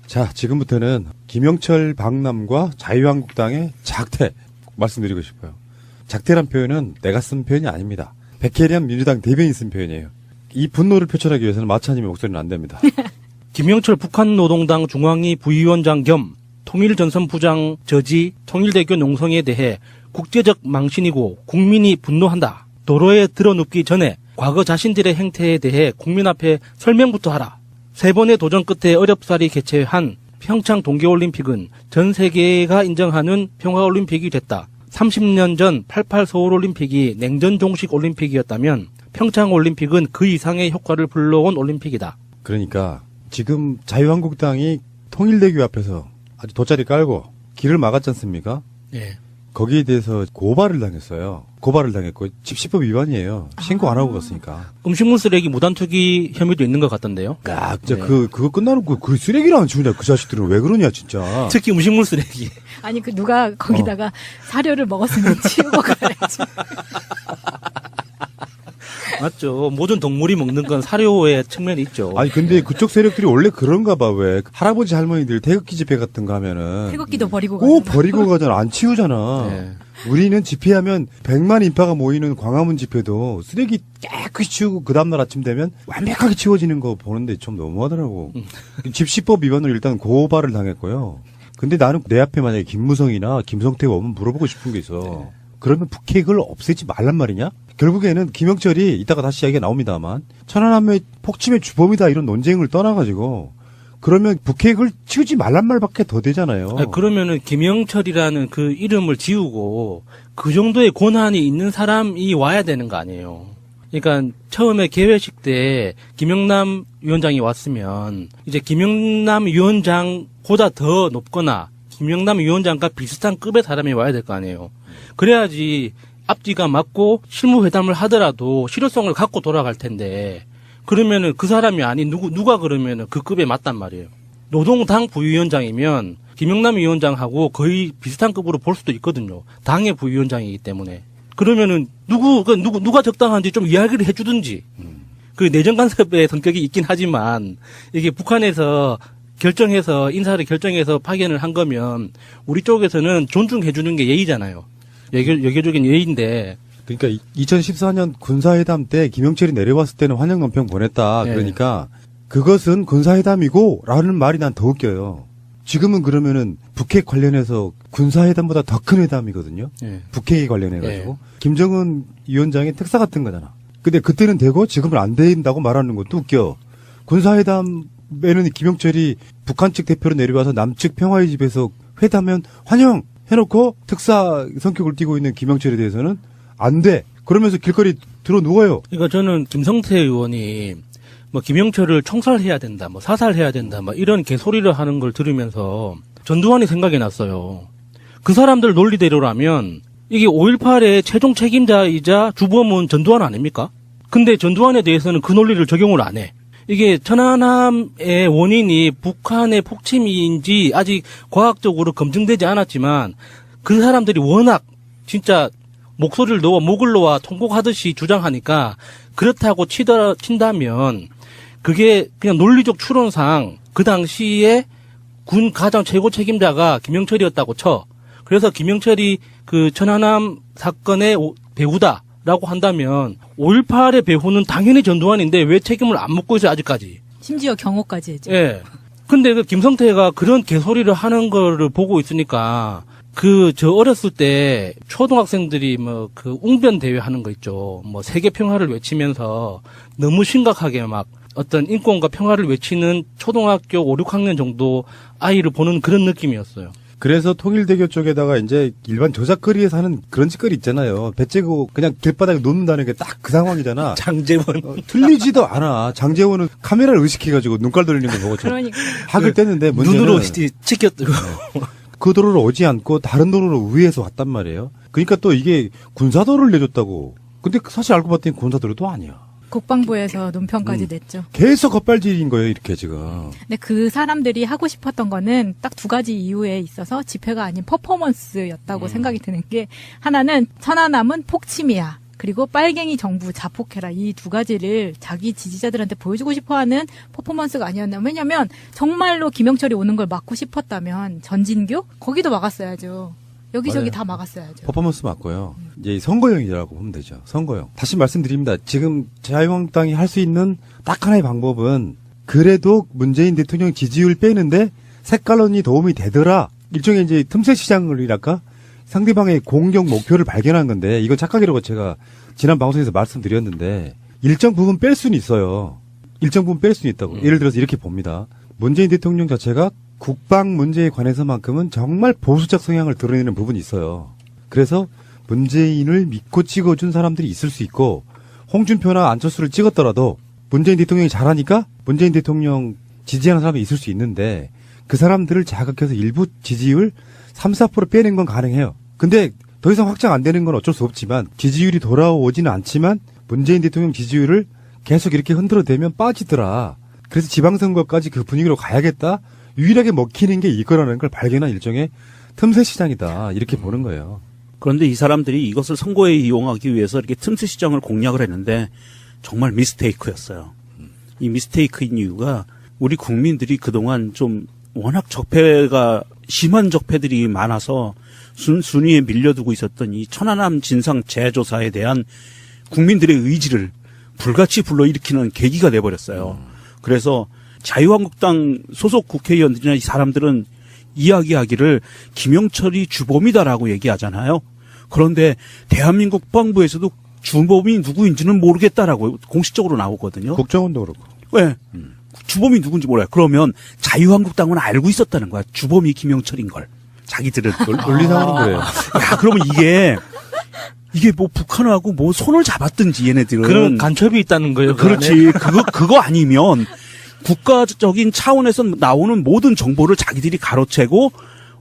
자, 지금부터는 김영철 박람과 자유한국당의 작태 말씀드리고 싶어요. 작태란 표현은 내가 쓴 표현이 아닙니다. 백혜련 민주당 대변인이 쓴 표현이에요. 이 분노를 표출하기 위해서는 마차님의 목소리는 안 됩니다. 김영철 북한노동당 중앙위 부위원장 겸 통일전선부장 저지 통일대교 농성에 대해 국제적 망신이고 국민이 분노한다. 도로에 들어눕기 전에 과거 자신들의 행태에 대해 국민 앞에 설명부터 하라. 3번의 도전 끝에 어렵사리 개최한 평창 동계올림픽은 전 세계가 인정하는 평화올림픽이 됐다. 30년 전 88 서울올림픽이 냉전 종식 올림픽이었다면 평창올림픽은 그 이상의 효과를 불러온 올림픽이다. 그러니까 지금 자유한국당이 통일대교 앞에서 아주 돗자리 깔고 길을 막았지 않습니까? 예. 거기에 대해서 고발을 당했어요. 고발을 당했고 집시법 위반이에요. 신고 안 하고 갔으니까. 음식물 쓰레기 무단투기 혐의도 있는 것 같던데요. 야, 진짜 네. 그거 끝나는 그 쓰레기를 안 치우냐, 그 자식들은 왜 그러냐, 진짜. 특히 음식물 쓰레기. 아니 그 누가 거기다가 사료를 먹었으면 치우고 가야지. 맞죠. 모든 동물이 먹는 건 사료의 측면이 있죠. 아니, 근데 그쪽 세력들이 원래 그런가 봐, 왜. 할아버지, 할머니들 태극기 집회 같은 거 하면은. 태극기도 버리고 꼭 가잖아. 버리고 가잖아. 안 치우잖아. 네. 우리는 집회하면 100만 인파가 모이는 광화문 집회도 쓰레기 깨끗이 치우고 그 다음날 아침 되면 완벽하게 치워지는 거 보는데 좀 너무하더라고. 집시법 위반으로 일단 고발을 당했고요. 근데 나는 내 앞에 만약에 김무성이나 김성태가 오면 물어보고 싶은 게 있어. 그러면 북핵을 없애지 말란 말이냐? 결국에는 김영철이 이따가 다시 이야기가 나옵니다만 천안함의 폭침의 주범이다 이런 논쟁을 떠나가지고 그러면 북핵을 치우지 말란 말밖에 더 되잖아요. 아니, 그러면은 김영철이라는 그 이름을 지우고 그 정도의 권한이 있는 사람이 와야 되는 거 아니에요. 그러니까 처음에 개회식 때 김영남 위원장이 왔으면 이제 김영남 위원장보다 더 높거나 김영남 위원장과 비슷한 급의 사람이 와야 될 거 아니에요. 그래야지 앞뒤가 맞고 실무회담을 하더라도 실효성을 갖고 돌아갈 텐데 그러면은 그 사람이 아닌 누가 그러면은 그 급에 맞단 말이에요. 노동당 부위원장이면 김영남 위원장하고 거의 비슷한 급으로 볼 수도 있거든요. 당의 부위원장이기 때문에. 그러면은 누가 적당한지 좀 이야기를 해주든지. 그 내정 간섭의 성격이 있긴 하지만 이게 북한에서 결정해서 인사를 결정해서 파견을 한 거면 우리 쪽에서는 존중해주는 게 예의잖아요. 예교적인 예의인데. 그러니까 2014년 군사회담 때 김영철이 내려왔을 때는 환영 논평 보냈다. 네. 그러니까 그것은 군사회담이고 라는 말이 난 더 웃겨요. 지금은 그러면은 북핵 관련해서 군사회담보다 더 큰 회담이거든요. 네. 북핵에 관련해가지고. 네. 김정은 위원장의 특사 같은 거잖아. 근데 그때는 되고 지금은 안 된다고 말하는 것도 웃겨. 군사회담에는 김영철이 북한 측 대표로 내려와서 남측 평화의 집에서 회담면 환영! 해놓고 특사 성격을 띠고 있는 김영철에 대해서는 안 돼. 그러면서 길거리 들어 누워요. 그러니까 저는 김성태 의원이 뭐 김영철을 총살해야 된다, 뭐 사살해야 된다, 뭐 이런 개소리를 하는 걸 들으면서 전두환이 생각이 났어요. 그 사람들 논리대로라면 이게 5.18의 최종 책임자이자 주범은 전두환 아닙니까? 근데 전두환에 대해서는 그 논리를 적용을 안 해. 이게 천안함의 원인이 북한의 폭침인지 아직 과학적으로 검증되지 않았지만 그 사람들이 워낙 진짜 목소리를 놓아 목을 놓아 통곡하듯이 주장하니까 그렇다고 친다면 그게 그냥 논리적 추론상 그 당시에 군 가장 최고 책임자가 김영철이었다고 쳐. 그래서 김영철이 그 천안함 사건의 배후다라고 한다면 5.18의 배후는 당연히 전두환인데 왜 책임을 안 묻고 있어요 아직까지. 심지어 경호까지 했죠. 예. 근데 그 김성태가 그런 개소리를 하는 거를 보고 있으니까 저 어렸을 때 초등학생들이 뭐 그 웅변 대회 하는 거 있죠. 뭐 세계 평화를 외치면서 너무 심각하게 막 어떤 인권과 평화를 외치는 초등학교 5, 6학년 정도 아이를 보는 그런 느낌이었어요. 그래서 통일대교 쪽에다가 이제 일반 저작거리에 사는 그런 짓거리 있잖아요. 배 째고 그냥 길바닥에 놓는다는 게 딱 그 상황이잖아. 장재원. 틀리지도 않아. 장재원은 카메라를 의식해가지고 눈깔 돌리는 거 보고 좀 그러니까. 학을 뗐는데 문제는 눈으로 치켜뜨고. 그 도로를 오지 않고 다른 도로로 위에서 왔단 말이에요. 그러니까 또 이게 군사도로를 내줬다고. 근데 사실 알고 봤더니 군사도로도 아니야. 국방부에서 논평까지 냈죠. 계속 겉발질인 거예요, 이렇게 지금. 근데 그 사람들이 하고 싶었던 거는 딱 2가지 이유에 있어서 집회가 아닌 퍼포먼스였다고 생각이 드는 게 하나는 천안함은 폭침이야. 그리고 빨갱이 정부 자폭해라 이 두 가지를 자기 지지자들한테 보여주고 싶어하는 퍼포먼스가 아니었나. 왜냐하면 정말로 김영철이 오는 걸 막고 싶었다면 전진교 거기도 막았어야죠. 여기저기 맞아요. 다 막았어야죠. 퍼포먼스 맞고요. 이제 선거용이라고 보면 되죠. 선거용. 다시 말씀드립니다. 지금 자유한국당이 할 수 있는 딱 하나의 방법은 그래도 문재인 대통령 지지율 빼는데 색깔론이 도움이 되더라. 일종의 이제 틈새 시장을이랄까? 상대방의 공격 목표를 발견한 건데 이건 착각이라고 제가 지난 방송에서 말씀드렸는데 일정 부분 뺄 수는 있어요. 일정 부분 뺄 수는 있다고. 예를 들어서 이렇게 봅니다. 문재인 대통령 자체가 국방 문제에 관해서만큼은 정말 보수적 성향을 드러내는 부분이 있어요. 그래서 문재인을 믿고 찍어준 사람들이 있을 수 있고 홍준표나 안철수를 찍었더라도 문재인 대통령이 잘하니까 문재인 대통령 지지하는 사람이 있을 수 있는데 그 사람들을 자극해서 일부 지지율 3, 4% 빼는 건 가능해요. 근데 더 이상 확장 안 되는 건 어쩔 수 없지만 지지율이 돌아오지는 않지만 문재인 대통령 지지율을 계속 이렇게 흔들어대면 빠지더라. 그래서 지방선거까지 그 분위기로 가야겠다. 유일하게 먹히는 게 이거라는 걸 발견한 일종의 틈새 시장이다. 이렇게 보는 거예요. 그런데 이 사람들이 이것을 선거에 이용하기 위해서 이렇게 틈새 시장을 공략을 했는데 정말 미스테이크였어요. 이 미스테이크인 이유가 우리 국민들이 그동안 좀 워낙 적폐가 심한 적폐들이 많아서 순위에 밀려두고 있었던 이 천안함 진상 재조사에 대한 국민들의 의지를 불같이 불러일으키는 계기가 돼버렸어요. 그래서 자유한국당 소속 국회의원들이나 이 사람들은 이야기하기를 김영철이 주범이다라고 얘기하잖아요. 그런데 대한민국 국방부에서도 주범이 누구인지는 모르겠다라고 공식적으로 나오거든요. 국정원도 그렇고. 왜? 주범이 누군지 몰라요. 그러면 자유한국당은 알고 있었다는 거야. 주범이 김영철인 걸. 자기들은. 논리상으로는 그래요. 야, 그러면 이게 뭐 북한하고 뭐 손을 잡았든지 얘네들은. 그런 간첩이 있다는 거예요. 그 안에. 그렇지. 그거 아니면 국가적인 차원에서 나오는 모든 정보를 자기들이 가로채고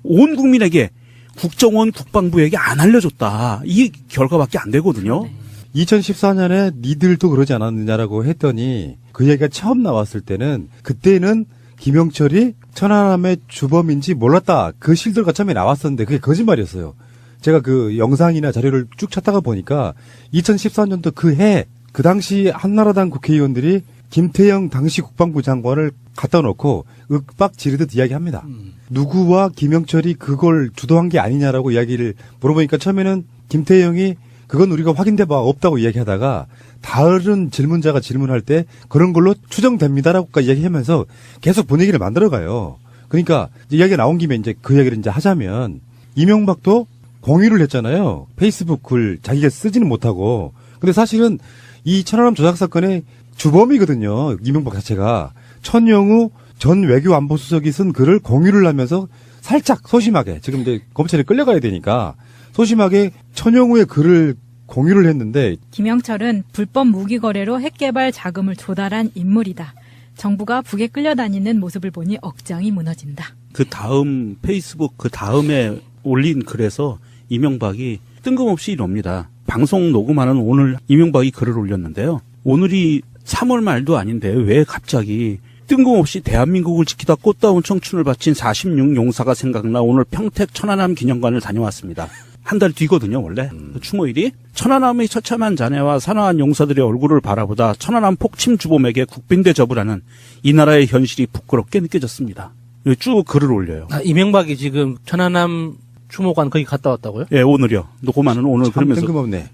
온 국민에게 국정원 국방부에게 안 알려줬다. 이 결과밖에 안 되거든요. 2014년에 니들도 그러지 않았느냐라고 했더니 그 얘기가 처음 나왔을 때는 그때는 김영철이 천안함의 주범인지 몰랐다. 그 실들과 처음에 나왔었는데 그게 거짓말이었어요. 제가 그 영상이나 자료를 쭉 찾다가 보니까 2014년도 그 당시 한나라당 국회의원들이 김태영 당시 국방부 장관을 갖다 놓고 윽박 지르듯 이야기합니다. 누구와 김영철이 그걸 주도한 게 아니냐라고 이야기를 물어보니까 처음에는 김태영이 그건 우리가 확인돼봐 없다고 이야기하다가 다른 질문자가 질문할 때 그런 걸로 추정됩니다라고까지 이야기하면서 계속 분위기를 만들어가요. 그러니까 이야기가 나온 김에 이제 그 이야기를 이제 하자면 이명박도 공유를 했잖아요. 페이스북 글 자기가 쓰지는 못하고. 근데 사실은 이 천안함 조작 사건의 주범이거든요. 이명박 자체가. 천영우 전 외교안보수석이 쓴 글을 공유를 하면서 살짝 소심하게 지금 이제 검찰에 끌려가야 되니까 소심하게 천영우의 글을 공유를 했는데 김영철은 불법 무기 거래로 핵개발 자금을 조달한 인물이다. 정부가 북에 끌려다니는 모습을 보니 억장이 무너진다. 그 다음 페이스북 그 다음에 올린 글에서 이명박이 뜬금없이 이럽니다. 방송 녹음하는 오늘 이명박이 글을 올렸는데요. 오늘이 3월 말도 아닌데 왜 갑자기 뜬금없이 대한민국을 지키다 꽃다운 청춘을 바친 46용사가 생각나 오늘 평택 천안함 기념관을 다녀왔습니다. 한 달 뒤거든요, 원래. 추모일이. 천안함의 처참한 잔해와 산화한 용사들의 얼굴을 바라보다 천안함 폭침 주범에게 국빈 대접을 하는 이 나라의 현실이 부끄럽게 느껴졌습니다. 쭉 글을 올려요. 아, 이명박이 지금 천안함 추모관 거기 갔다 왔다고요? 예, 오늘이요. 녹음하는 오늘 참 그러면서. 뜬금없네.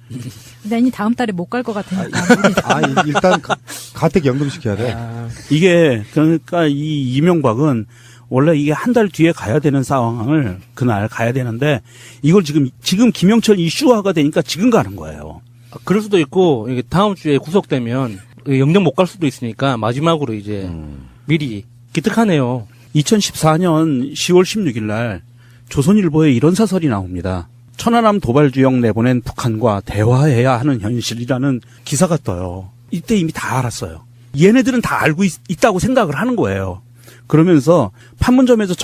난이 다음 달에 못 갈 것 같으니까. 일단 가택 연금시켜야 돼. 이게 그러니까 이 이명박은 원래 이게 한 달 뒤에 가야 되는 상황을 그날 가야 되는데 이걸 지금 김영철 이슈화가 되니까 지금 가는 거예요. 아, 그럴 수도 있고 이게 다음 주에 구속되면 영영 못 갈 수도 있으니까 마지막으로 이제 미리 기특하네요. 2014년 10월 16일 날 조선일보에 이런 사설이 나옵니다. 천안함 도발주역 내보낸 북한과 대화해야 하는 현실이라는 기사가 떠요. 이때 이미 다 알았어요. 얘네들은 다 알고 있다고 생각을 하는 거예요. 그러면서 판문점에서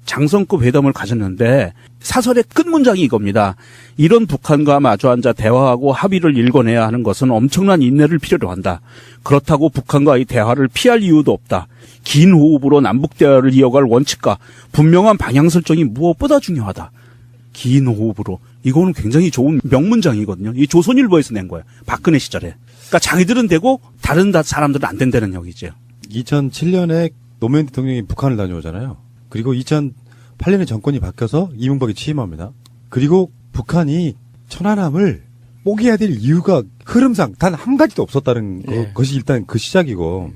장성급 회담을 가졌는데 사설의 끝 문장이 이겁니다. 이런 북한과 마주 앉아 대화하고 합의를 일궈내야 하는 것은 엄청난 인내를 필요로 한다. 그렇다고 북한과의 대화를 피할 이유도 없다. 긴 호흡으로 남북 대화를 이어갈 원칙과 분명한 방향 설정이 무엇보다 중요하다. 긴 호흡으로. 이거는 굉장히 좋은 명문장이거든요. 이 조선일보에서 낸 거예요. 박근혜 시절에. 그러니까 자기들은 되고 다른 사람들은 안 된다는 얘기죠. 2007년에 노무현 대통령이 북한을 다녀오잖아요. 그리고 2008년에 정권이 바뀌어서 이명박이 취임합니다. 그리고 북한이 천안함을 포기해야 될 이유가 흐름상 단 한 가지도 없었다는 예. 것이 일단 그 시작이고,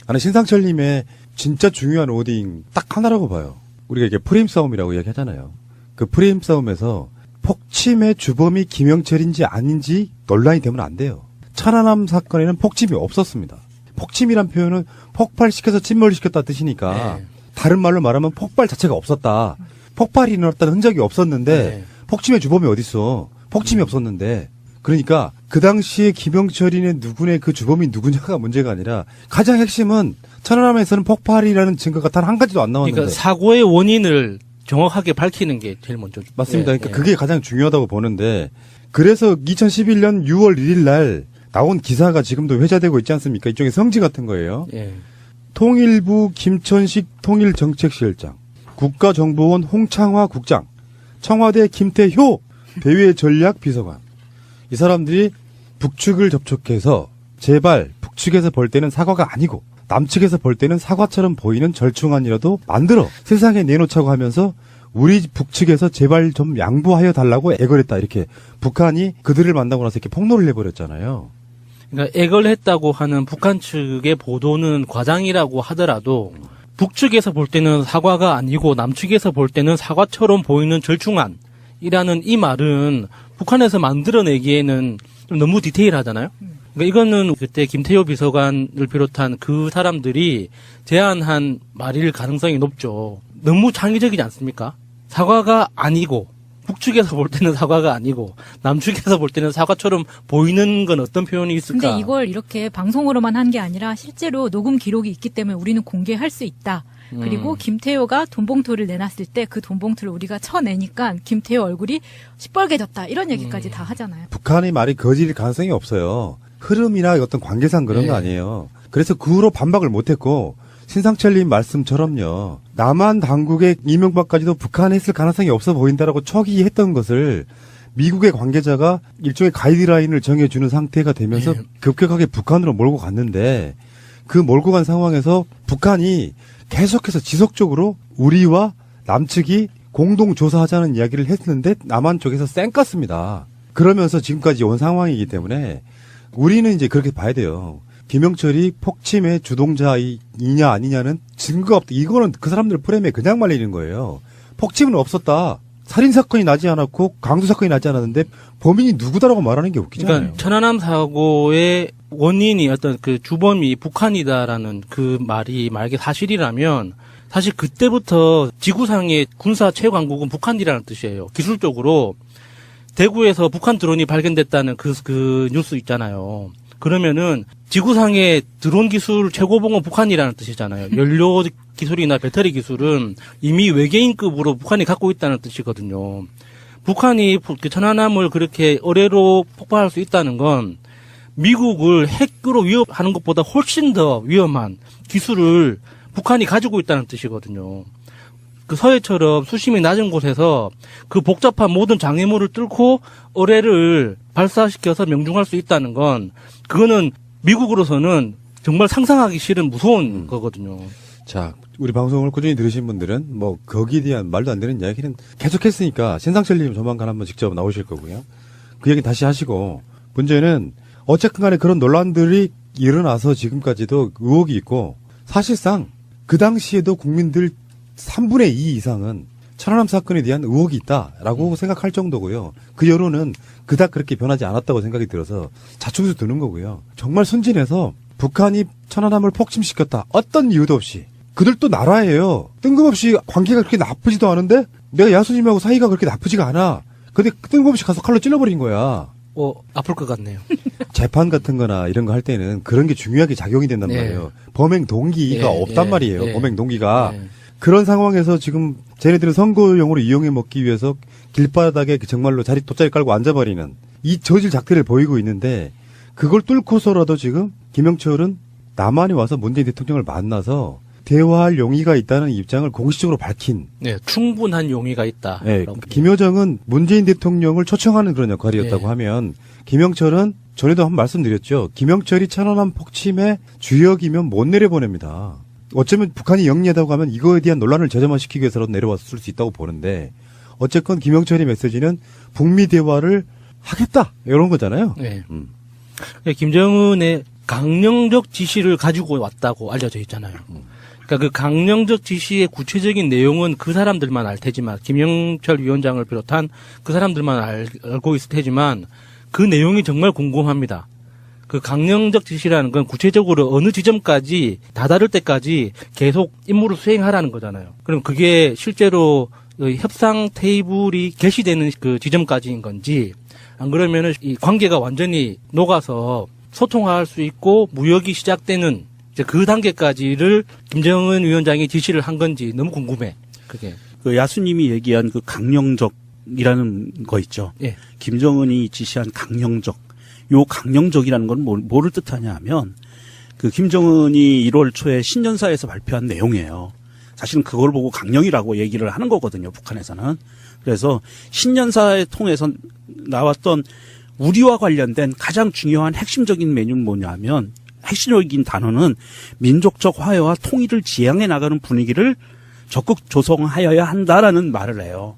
나는 신상철님의 진짜 중요한 워딩 딱 하나라고 봐요. 우리가 이게 프레임 싸움이라고 이야기하잖아요. 그 프레임 싸움에서 폭침의 주범이 김영철인지 아닌지 논란이 되면 안 돼요. 천안함 사건에는 폭침이 없었습니다. 폭침이란 표현은 폭발시켜서 침몰을 시켰다 뜻이니까 네. 다른 말로 말하면 폭발 자체가 없었다. 폭발이 일어났다는 흔적이 없었는데 네. 폭침의 주범이 어딨어. 폭침이 없었는데. 그러니까 그 당시에 김영철이는 누구네 그 주범이 누구냐가 문제가 아니라 가장 핵심은 천안함에서는 폭발이라는 증거가 단 한 가지도 안 나왔는데. 그러니까 사고의 원인을 정확하게 밝히는 게 제일 먼저죠. 맞습니다. 예, 그러니까 예. 그게 가장 중요하다고 보는데, 그래서 2011년 6월 1일 날 나온 기사가 지금도 회자되고 있지 않습니까? 일종의 성지 같은 거예요. 예. 통일부 김천식 통일정책실장, 국가정보원 홍창화 국장, 청와대 김태효 대외전략비서관. 이 사람들이 북측을 접촉해서 제발 북측에서 볼 때는 사과가 아니고 남측에서 볼 때는 사과처럼 보이는 절충안이라도 만들어 세상에 내놓자고 하면서 우리 북측에서 제발 좀 양보하여 달라고 애걸했다. 이렇게 북한이 그들을 만나고 나서 이렇게 폭로를 해버렸잖아요. 그러니까 애걸했다고 하는 북한 측의 보도는 과장이라고 하더라도 북측에서 볼 때는 사과가 아니고 남측에서 볼 때는 사과처럼 보이는 절충안이라는 이 말은 북한에서 만들어내기에는 좀 너무 디테일하잖아요. 그러니까 이거는 그때 김태효 비서관을 비롯한 그 사람들이 제안한 말일 가능성이 높죠. 너무 창의적이지 않습니까? 사과가 아니고 북측에서 볼 때는 사과가 아니고 남측에서 볼 때는 사과처럼 보이는 건 어떤 표현이 있을까? 근데 이걸 이렇게 방송으로만 한 게 아니라 실제로 녹음 기록이 있기 때문에 우리는 공개할 수 있다. 그리고 김태효가 돈봉투를 내놨을 때 그 돈봉투를 우리가 쳐내니까 김태효 얼굴이 시뻘개졌다. 이런 얘기까지 다 하잖아요. 북한의 말이 거짓일 가능성이 없어요. 흐름이나 어떤 관계상 그런 네. 거 아니에요. 그래서 그 후로 반박을 못했고, 신상철님 말씀처럼요. 남한 당국의 이명박까지도 북한에 했을 가능성이 없어 보인다라고 척이했던 것을 미국의 관계자가 일종의 가이드라인을 정해주는 상태가 되면서 네. 급격하게 북한으로 몰고 갔는데, 그 몰고 간 상황에서 북한이 계속해서 지속적으로 우리와 남측이 공동 조사하자는 이야기를 했는데 남한 쪽에서 쌩깠습니다. 그러면서 지금까지 온 상황이기 때문에 우리는 이제 그렇게 봐야 돼요. 김영철이 폭침의 주동자이냐 아니냐는 증거가 없다. 이거는 그 사람들 프레임에 그냥 말리는 거예요. 폭침은 없었다. 살인사건이 나지 않았고 강도사건이 나지 않았는데 범인이 누구다라고 말하는 게 웃기잖아요. 그러니까 천안함 사고의 원인이 어떤 그 주범이 북한이다라는 그 말이 만약에 사실이라면 사실 그때부터 지구상의 군사 최강국은 북한이라는 뜻이에요. 기술적으로 대구에서 북한 드론이 발견됐다는 그 뉴스 있잖아요. 그러면은 지구상의 드론 기술 최고봉은 북한이라는 뜻이잖아요. 연료 기술이나 배터리 기술은 이미 외계인급으로 북한이 갖고 있다는 뜻이거든요. 북한이 천안함을 그렇게 어뢰로 폭발할 수 있다는 건 미국을 핵으로 위협하는 것보다 훨씬 더 위험한 기술을 북한이 가지고 있다는 뜻이거든요. 그 서해처럼 수심이 낮은 곳에서 그 복잡한 모든 장애물을 뚫고 어뢰를 발사시켜서 명중할 수 있다는 건 그거는 미국으로서는 정말 상상하기 싫은 무서운 거거든요. 자, 우리 방송을 꾸준히 들으신 분들은 뭐 거기에 대한 말도 안 되는 이야기는 계속했으니까 신상철님 조만간 한번 직접 나오실 거고요. 그 얘기 다시 하시고, 문제는 어쨌든 간에 그런 논란들이 일어나서 지금까지도 의혹이 있고, 사실상 그 당시에도 국민들 3분의 2 이상은 천안함 사건에 대한 의혹이 있다라고 생각할 정도고요. 그 여론은 그닥 그렇게 변하지 않았다고 생각이 들어서 자충수 드는 거고요. 정말 순진해서 북한이 천안함을 폭침시켰다. 어떤 이유도 없이. 그들도 나라예요. 뜬금없이 관계가 그렇게 나쁘지도 않은데 내가 야수님하고 사이가 그렇게 나쁘지가 않아. 근데 뜬금없이 가서 칼로 찔러버린 거야. 아플 것 같네요. 재판 같은 거나 이런 거 할 때는 그런 게 중요하게 작용이 된단 네. 말이에요. 범행 동기가 예, 없단 예, 말이에요. 예. 범행 동기가. 예. 그런 상황에서 지금 쟤네들은 선거용으로 이용해 먹기 위해서 길바닥에 정말로 돗자리 깔고 앉아버리는 이 저질 작태를 보이고 있는데, 그걸 뚫고서라도 지금 김영철은 남한에 와서 문재인 대통령을 만나서 대화할 용의가 있다는 입장을 공식적으로 밝힌. 네, 충분한 용의가 있다. 네, 김여정은 문재인 대통령을 초청하는 그런 역할이었다고 네. 하면 김영철은 전에도 한번 말씀드렸죠. 김영철이 천안함 폭침의 주역이면 못 내려보냅니다. 어쩌면 북한이 영리하다고 하면 이거에 대한 논란을 재점화시키기 위해서라도 내려왔을 수 있다고 보는데 어쨌건 김영철의 메시지는 북미 대화를 하겠다 이런 거잖아요. 네. 김정은의 강령적 지시를 가지고 왔다고 알려져 있잖아요. 그러니까 그 강령적 지시의 구체적인 내용은 그 사람들만 알 테지만 김영철 위원장을 비롯한 그 사람들만 알고 있을 테지만 그 내용이 정말 궁금합니다. 그 강령적 지시라는 건 구체적으로 어느 지점까지 다다를 때까지 계속 임무를 수행하라는 거잖아요. 그럼 그게 실제로 협상 테이블이 개시되는 그 지점까지인 건지 안 그러면은 이 관계가 완전히 녹아서 소통할 수 있고 무역이 시작되는 이제 그 단계까지를 김정은 위원장이 지시를 한 건지 너무 궁금해. 그게. 그 야수님이 얘기한 그 강령적이라는 거 있죠. 예. 김정은이 지시한 강령적. 요 강령적이라는 건 뭐를 뜻하냐 하면 그 김정은이 1월 초에 신년사에서 발표한 내용이에요. 사실은 그걸 보고 강령이라고 얘기를 하는 거거든요. 북한에서는. 그래서 신년사에 통해서 나왔던 우리와 관련된 가장 중요한 핵심적인 메뉴는 뭐냐면 핵심적인 단어는 민족적 화해와 통일을 지향해 나가는 분위기를 적극 조성하여야 한다라는 말을 해요.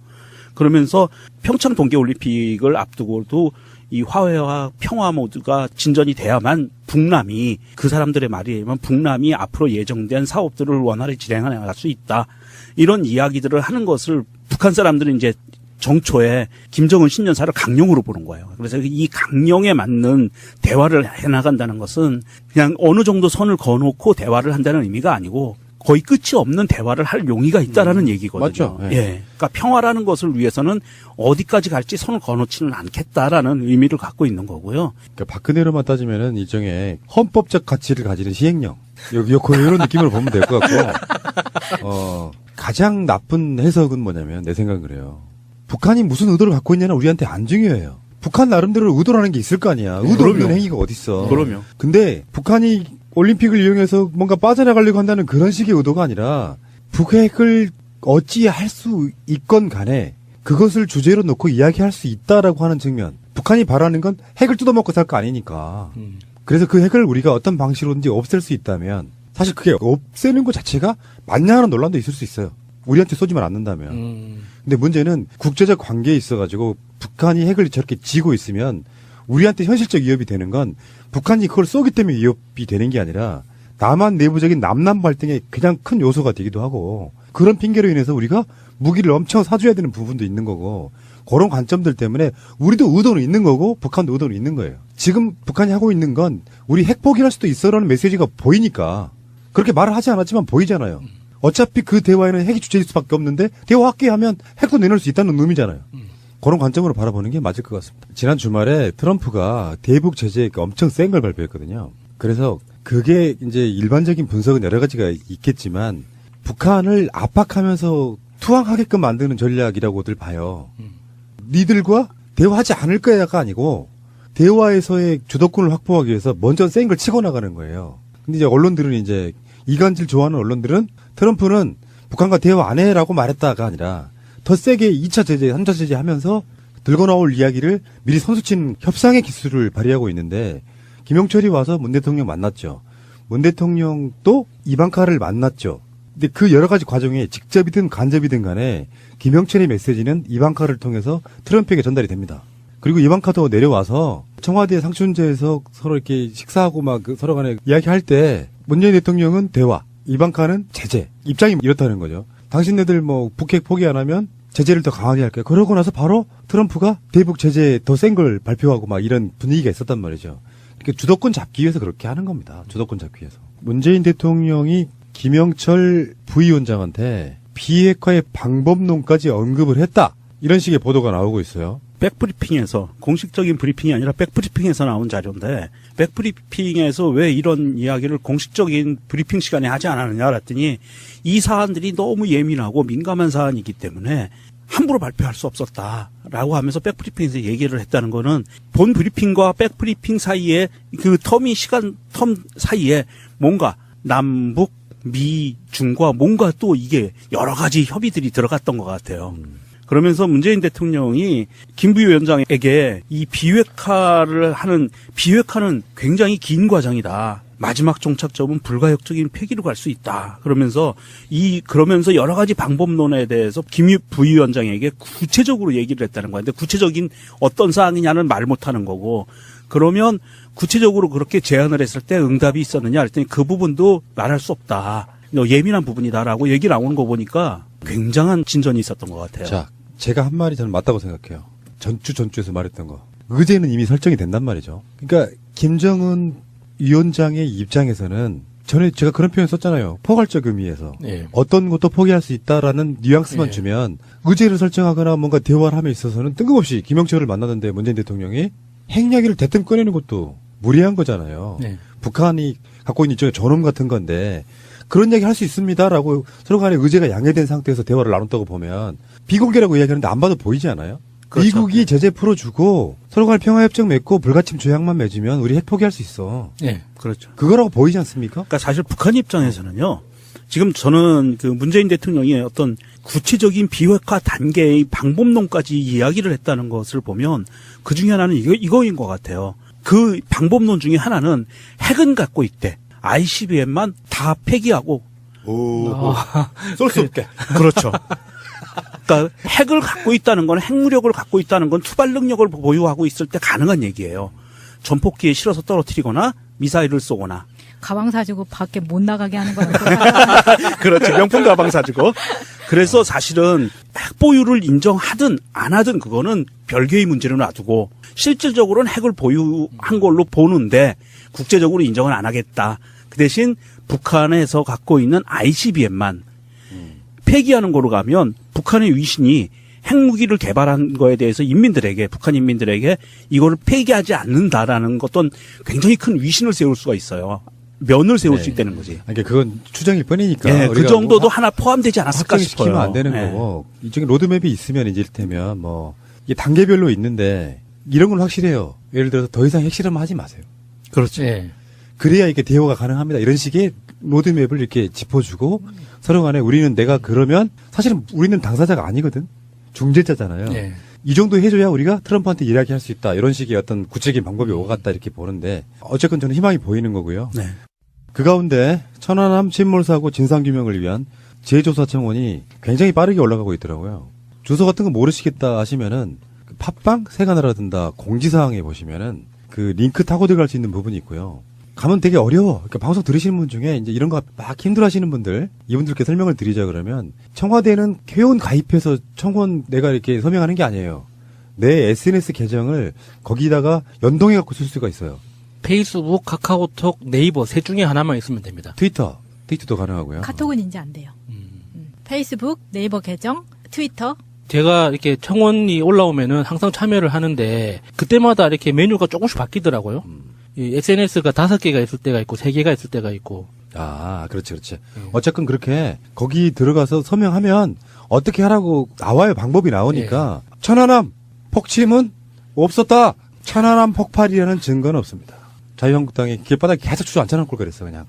그러면서 평창 동계올림픽을 앞두고도 이 화해와 평화 모두가 진전이 돼야만 북남이 그 사람들의 말에 의하면 북남이 앞으로 예정된 사업들을 원활히 진행해 나갈 수 있다. 이런 이야기들을 하는 것을 북한 사람들은 이제 정초에 김정은 신년사를 강령으로 보는 거예요. 그래서 이 강령에 맞는 대화를 해나간다는 것은 그냥 어느 정도 선을 그어놓고 대화를 한다는 의미가 아니고 거의 끝이 없는 대화를 할 용의가 있다라는 얘기거든요. 맞죠. 네. 예. 그러니까 평화라는 것을 위해서는 어디까지 갈지 선을 그어놓지는 않겠다라는 의미를 갖고 있는 거고요. 그러니까 박근혜로만 따지면은 일종의 헌법적 가치를 가지는 시행령. 이런 느낌으로 보면 될 것 같고, 가장 나쁜 해석은 뭐냐면 내 생각은 그래요. 북한이 무슨 의도를 갖고 있냐는 우리한테 안 중요해요. 북한 나름대로 의도라는 게 있을 거 아니야. 의도 없는 그럼요. 행위가 어딨어. 그럼요. 근데 북한이 올림픽을 이용해서 뭔가 빠져나가려고 한다는 그런 식의 의도가 아니라 북핵을 어찌 할 수 있건 간에 그것을 주제로 놓고 이야기할 수 있다라고 하는 측면. 북한이 바라는 건 핵을 뜯어먹고 살 거 아니니까. 그래서 그 핵을 우리가 어떤 방식으로든지 없앨 수 있다면 사실 그게 없애는 것 자체가 맞냐 하는 논란도 있을 수 있어요. 우리한테 쏘지만 않는다면. 근데 문제는 국제적 관계에 있어가지고 북한이 핵을 저렇게 쥐고 있으면 우리한테 현실적 위협이 되는 건 북한이 그걸 쏘기 때문에 위협이 되는 게 아니라 남한 내부적인 남남 갈등의 가장 큰 요소가 되기도 하고 그런 핑계로 인해서 우리가 무기를 엄청 사줘야 되는 부분도 있는 거고 그런 관점들 때문에 우리도 의도는 있는 거고 북한도 의도는 있는 거예요. 지금 북한이 하고 있는 건 우리 핵 포기할 수도 있어라는 메시지가 보이니까 그렇게 말을 하지 않았지만 보이잖아요. 어차피 그 대화에는 핵이 주체일 수밖에 없는데 대화할게 하면 핵도 내놓을 수 있다는 의미잖아요. 그런 관점으로 바라보는 게 맞을 것 같습니다. 지난 주말에 트럼프가 대북 제재 엄청 센 걸 발표했거든요. 그래서 그게 이제 일반적인 분석은 여러 가지가 있겠지만 북한을 압박하면서 투항하게끔 만드는 전략이라고들 봐요. 니들과 대화하지 않을 거야가 아니고 대화에서의 주도권을 확보하기 위해서 먼저 센 걸 치고 나가는 거예요. 근데 이제 언론들은 이제 이간질 좋아하는 언론들은 트럼프는 북한과 대화 안 해라고 말했다가 아니라 더 세게 2차 제재, 3차 제재 하면서 들고 나올 이야기를 미리 선수치는 협상의 기술을 발휘하고 있는데 김영철이 와서 문 대통령 만났죠. 문 대통령도 이방카를 만났죠. 근데 그 여러 가지 과정에 직접이든 간접이든 간에 김영철의 메시지는 이방카를 통해서 트럼프에게 전달이 됩니다. 그리고 이방카도 내려와서 청와대 상춘제에서 서로 이렇게 식사하고 막 서로 간에 이야기할 때 문재인 대통령은 대화, 이방카는 제재. 입장이 이렇다는 거죠. 당신네들 뭐 북핵 포기 안 하면 제재를 더 강하게 할까요? 그러고 나서 바로 트럼프가 대북 제재 더 센 걸 발표하고 막 이런 분위기가 있었단 말이죠. 그러니까 주도권 잡기 위해서 그렇게 하는 겁니다. 주도권 잡기 위해서. 문재인 대통령이 김영철 부위원장한테 비핵화의 방법론까지 언급을 했다. 이런 식의 보도가 나오고 있어요. 백브리핑에서 공식적인 브리핑이 아니라 백브리핑에서 나온 자료인데 백브리핑에서 왜 이런 이야기를 공식적인 브리핑 시간에 하지 않았느냐 그랬더니 이 사안들이 너무 예민하고 민감한 사안이기 때문에 함부로 발표할 수 없었다라고 하면서 백브리핑에서 얘기를 했다는 거는 본 브리핑과 백브리핑 사이에 그 텀 사이에 뭔가 남북 미, 중과 뭔가 또 이게 여러 가지 협의들이 들어갔던 것 같아요. 그러면서 문재인 대통령이 김부유 위원장에게 이 비핵화는 굉장히 긴 과정이다. 마지막 종착점은 불가역적인 폐기로 갈 수 있다. 그러면서 여러 가지 방법론에 대해서 김부유 위원장에게 구체적으로 얘기를 했다는 거야. 근데 구체적인 어떤 사항이냐는 말 못하는 거고, 그러면 구체적으로 그렇게 제안을 했을 때 응답이 있었느냐 했더니 그 부분도 말할 수 없다. 예민한 부분이다라고 얘기 나오는 거 보니까 굉장한 진전이 있었던 것 같아요. 자, 제가 한 말이 저는 맞다고 생각해요. 전주에서 말했던 거. 의제는 이미 설정이 된단 말이죠. 그러니까 김정은 위원장의 입장에서는 전에 제가 그런 표현 썼잖아요. 포괄적 의미에서. 예. 어떤 것도 포기할 수 있다라는 뉘앙스만 예. 주면 의제를 설정하거나 뭔가 대화를 함에 있어서는 뜬금없이 김영철을 만나는데 문재인 대통령이 핵 이야기를 대뜸 꺼내는 것도 무리한 거잖아요. 네. 북한이 갖고 있는 일종의 존엄 같은 건데 그런 이야기 할 수 있습니다라고 서로 간에 의제가 양해된 상태에서 대화를 나눴다고 보면 비공개라고 이야기하는데 안 봐도 보이지 않아요? 그렇죠. 미국이 제재 풀어주고 서로 간에 평화협정 맺고 불가침 조약만 맺으면 우리 핵 포기할 수 있어. 예. 그렇죠. 그거라고 보이지 않습니까? 그러니까 사실 북한 입장에서는요. 지금 저는 그 문재인 대통령이 어떤 구체적인 비핵화 단계의 방법론까지 이야기를 했다는 것을 보면 그 중에 하나는 이거인 것 같아요. 그 방법론 중에 하나는 핵은 갖고 있대. ICBM만 다 폐기하고. 쏠 수 없게. 그렇죠. 그러니까 핵을 갖고 있다는 건 핵무력을 갖고 있다는 건 투발 능력을 보유하고 있을 때 가능한 얘기예요. 전폭기에 실어서 떨어뜨리거나 미사일을 쏘거나. 가방 사주고 밖에 못 나가게 하는 거는 그렇지. 명품 가방 사주고. 그래서 사실은 핵 보유를 인정하든 안 하든 그거는 별개의 문제를 놔두고 실질적으로는 핵을 보유한 걸로 보는데 국제적으로 인정을 안 하겠다. 그 대신 북한에서 갖고 있는 ICBM만 폐기하는 거로 가면 북한의 위신이 핵무기를 개발한 거에 대해서 북한 인민들에게 이거를 폐기하지 않는다라는 어떤 굉장히 큰 위신을 세울 수가 있어요. 면을 세울 수 있다는 거지. 그러니까 그건 추정일 뿐이니까. 네, 그 우리가 정도도 뭐 하나 포함되지 않았을까 싶어요. 확정시키면 안 되는 네. 거고 이쪽에 로드맵이 있으면 이제 이를테면 뭐 이게 단계별로 있는데 이런 건 확실해요. 예를 들어서 더 이상 핵실험 하지 마세요. 그렇죠. 예. 그래야 이게 대화가 가능합니다. 이런 식의 로드맵을 이렇게 짚어주고 서로 간에 내가 그러면 사실은 우리는 당사자가 아니거든. 중재자잖아요. 예. 이 정도 해줘야 우리가 트럼프한테 이야기할 수 있다. 이런 식의 어떤 구체적인 방법이 오갔다 이렇게 보는데 어쨌건 저는 희망이 보이는 거고요. 네. 그 가운데 천안함 침몰 사고 진상규명을 위한 재조사 청원이 굉장히 빠르게 올라가고 있더라고요. 주소 같은 거 모르시겠다 하시면은 그 팟빵 새가 날아든다 공지사항에 보시면은 그 링크 타고 들어갈 수 있는 부분이 있고요. 가면 되게 어려워. 그러니까 방송 들으시는 분 중에 이제 이런 거 막 힘들어하시는 분들, 이분들께 설명을 드리자 그러면 청와대는 회원 가입해서 청원 내가 이렇게 서명하는 게 아니에요. 내 SNS 계정을 거기다가 연동해 갖고 쓸 수가 있어요. 페이스북, 카카오톡, 네이버 셋 중에 하나만 있으면 됩니다. 트위터도 가능하고요. 카톡은 이제 안 돼요. 페이스북, 네이버 계정, 트위터. 제가 이렇게 청원이 올라오면은 항상 참여를 하는데 그때마다 이렇게 메뉴가 조금씩 바뀌더라고요. 이 SNS가 5개가 있을 때가 있고 3개가 있을 때가 있고. 아, 그렇지. 어쨌건 그렇게 거기 들어가서 서명하면 어떻게 하라고 나와요. 방법이 나오니까. 천안함 폭침은 없었다. 천안함 폭발이라는 증거는 없습니다. 자유한국당이 길바닥에 계속 주저앉혀놓을 걸 그랬어 그냥.